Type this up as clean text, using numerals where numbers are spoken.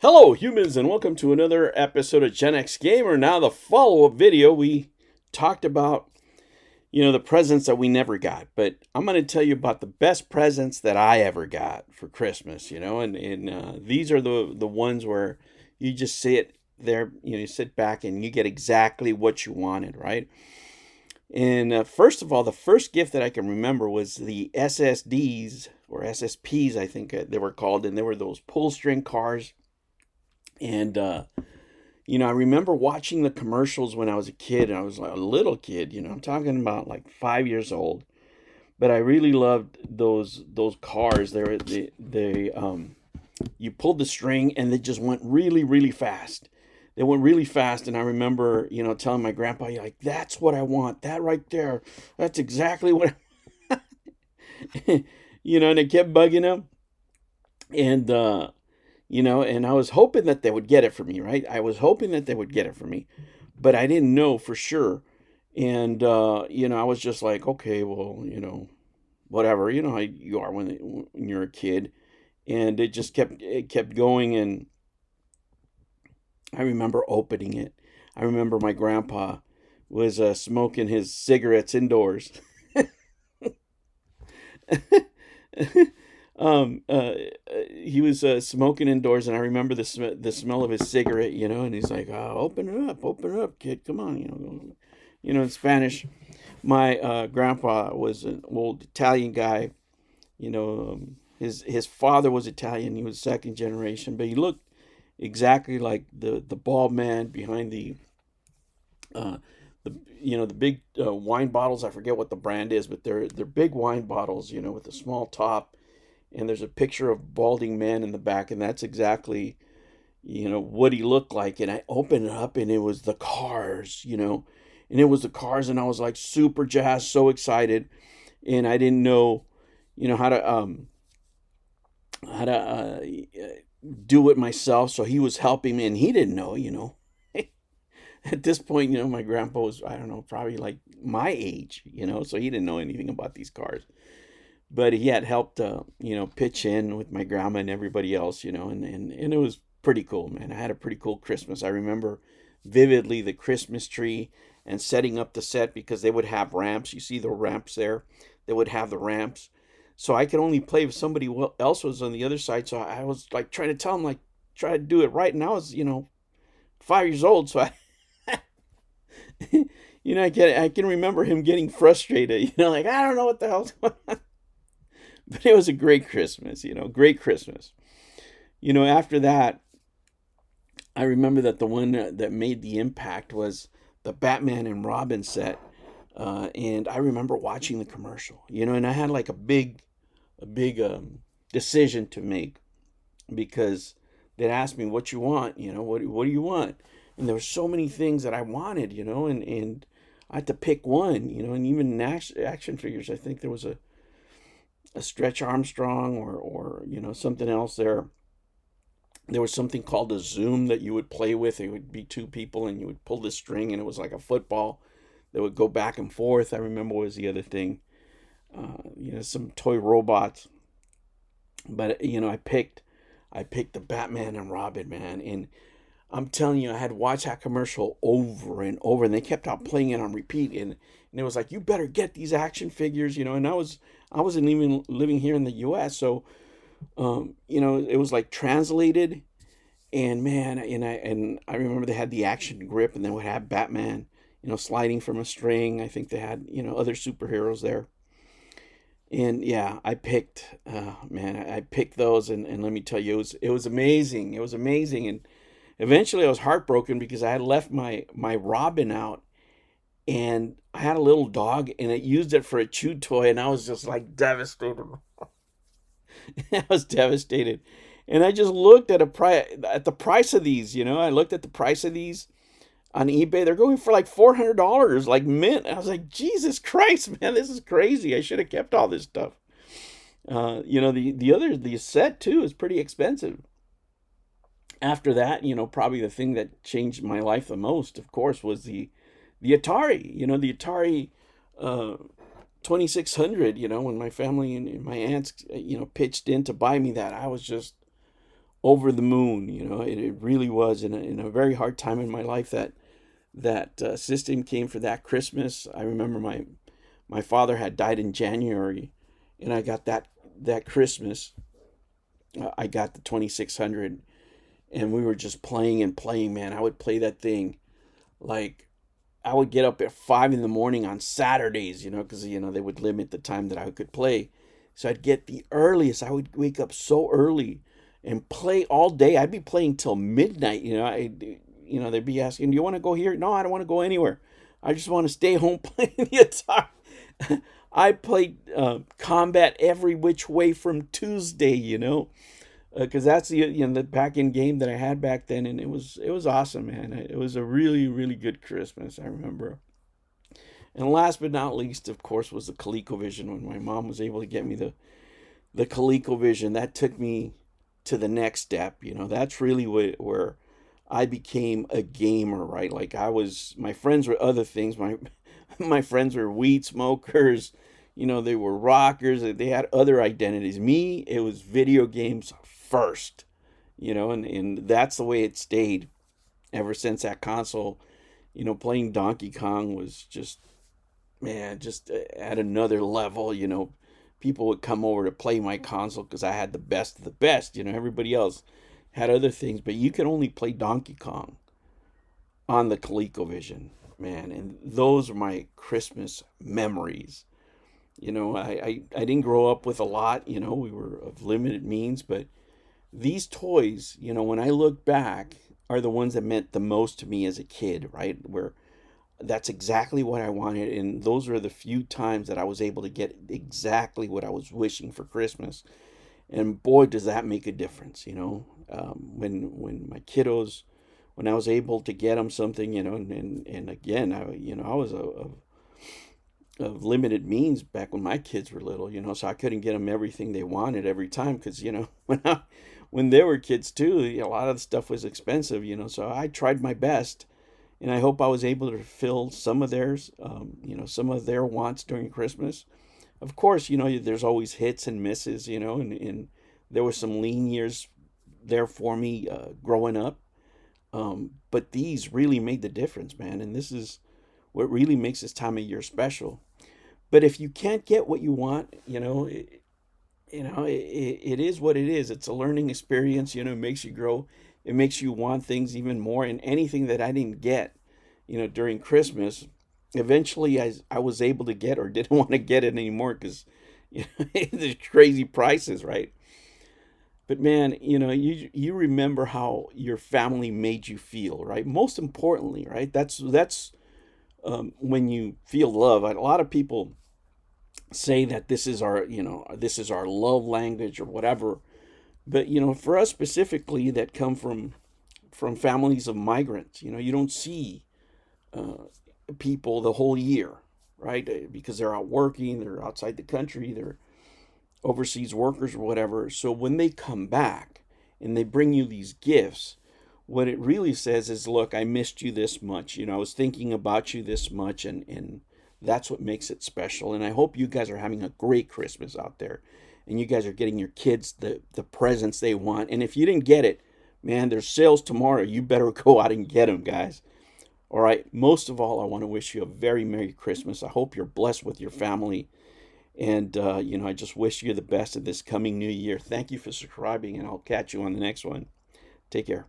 Hello, humans, and welcome to another episode of Gen X Gamer. Now, the follow-up video, we talked about, the presents that we never got. But I'm going to tell you about the best presents that I ever got for Christmas, and these are the ones where you just sit there, you sit back and you get exactly what you wanted, right? And first of all, the first gift that I can remember was the SSDs, or SSPs, I think they were called, and they were those pull string cars. And I remember watching the commercials when I was a kid, and I was like a little kid, I'm talking about like 5 years old. But I really loved those cars. You pulled the string and they just went really, really fast. They went really fast, and I remember, telling my grandpa, like, that's what I want. That right there. That's exactly what and I kept bugging him. And and I was hoping that they would get it for me, right? I was hoping that they would get it for me, but I didn't know for sure. And I was just like, okay, well, whatever. You know how you are when you're a kid, and it kept going. And I remember opening it. I remember my grandpa was smoking his cigarettes indoors. um, uh, he was smoking indoors, and I remember the smell of his cigarette, and he's like, open it up, kid, come on, in Spanish. My grandpa was an old Italian guy, his father was Italian, he was second generation, but he looked exactly like the bald man behind uh, the big wine bottles. I forget what the brand is, but they're big wine bottles, with a small top, and there's a picture of balding man in the back, and that's exactly what he looked like. And I opened it up, and it was the cars, and it was the cars, and I was like super jazzed, so excited, and I didn't know how to do it myself, so he was helping me, and he didn't know. At this point, my grandpa was, I don't know, probably like my age, so he didn't know anything about these cars. But he had helped, pitch in with my grandma and everybody else, and it was pretty cool, man. I had a pretty cool Christmas. I remember vividly the Christmas tree and setting up the set, because they would have ramps. You see the ramps there? They would have the ramps. So I could only play if somebody else was on the other side. So I was like trying to tell him, like, try to do it right. And I was, 5 years old. So I can remember him getting frustrated, like, I don't know what the hell's going on. But it was a great Christmas, great Christmas. After that, I remember that the one that made the impact was the Batman and Robin set. And I remember watching the commercial, and I had like a big decision to make, because they'd ask me what you want, what do you want? And there were so many things that I wanted, and I had to pick one, and even in action figures, I think there was a Stretch Armstrong, or something else there. There was something called a Zoom that you would play with. It would be two people, and you would pull the string, and it was like a football that would go back and forth. I remember was the other thing. Some toy robots. But I picked the Batman and Robin, man, and I'm telling you, I had watched that commercial over and over, and they kept on playing it on repeat, and it was like, you better get these action figures, and I wasn't even living here in the U.S., so it was like translated, and man, and I remember they had the action grip, and they would have Batman, sliding from a string. I think they had other superheroes there, and yeah, I picked those, and let me tell you, it was amazing, it was amazing, and eventually I was heartbroken because I had left my Robin out, and I had a little dog, and it used it for a chew toy, and I was just like devastated. I was devastated. And I just looked at the price of these, I looked at the price of these on eBay. They're going for like $400, like mint. I was like, Jesus Christ, man, this is crazy. I should have kept all this stuff. The set too is pretty expensive. After that, probably the thing that changed my life the most, of course, was the Atari. The Atari 2600. When my family and my aunts, pitched in to buy me that, I was just over the moon. It really was in a very hard time in my life that system came for that Christmas. I remember my father had died in January, and I got that Christmas. I got the 2600, and we were just playing and playing. Man, I would play that thing like I would get up at 5 in the morning on Saturdays, because they would limit the time that I could play. So I'd get the earliest. I would wake up so early and play all day. I'd be playing till midnight. They'd be asking, "Do you want to go here?" No, I don't want to go anywhere. I just want to stay home playing the guitar. I played combat every which way from Tuesday, because that's the back end game that I had back then, and it was awesome, man. It was a really really good Christmas. I remember. And last but not least, of course, was the ColecoVision. When my mom was able to get me the ColecoVision, that took me to the next step. That's really where I became a gamer, right? Like my friends were other things. My friends were weed smokers. They were rockers. They had other identities. Me, it was video games first. And that's the way it stayed ever since that console. Playing Donkey Kong was just, man, just at another level. People would come over to play my console because I had the best of the best. Everybody else had other things, but you could only play Donkey Kong on the ColecoVision, man. And those are my Christmas memories. I didn't grow up with a lot. We were of limited means, but these toys, when I look back, are the ones that meant the most to me as a kid, right? Where that's exactly what I wanted, and those are the few times that I was able to get exactly what I was wishing for Christmas. And boy, does that make a difference, when my kiddos, when I was able to get them something, and again, I was of limited means back when my kids were little, so I couldn't get them everything they wanted every time because, when they were kids too, a lot of the stuff was expensive, so I tried my best, and I hope I was able to fulfill some of theirs, some of their wants during Christmas. Of course, there's always hits and misses, and there were some lean years there for me growing up. But these really made the difference, man. And this is what really makes this time of year special. But if you can't get what you want, it is what it is. It's a learning experience, it makes you grow. It makes you want things even more. And anything that I didn't get, during Christmas, eventually I was able to get or didn't want to get it anymore because the crazy prices, right? But man, you remember how your family made you feel, right? Most importantly, right? When you feel love. A lot of people say that this is our love language or whatever. But for us specifically, that come from families of migrants, you don't see people the whole year, right? Because they're out working, they're outside the country, they're overseas workers or whatever. So when they come back and they bring you these gifts, what it really says is, look, I missed you this much. I was thinking about you this much, and that's what makes it special. And I hope you guys are having a great Christmas out there, and you guys are getting your kids the presents they want. And if you didn't get it, man, there's sales tomorrow. You better go out and get them, guys. All right. Most of all, I want to wish you a very Merry Christmas. I hope you're blessed with your family. And, I just wish you the best of this coming new year. Thank you for subscribing, and I'll catch you on the next one. Take care.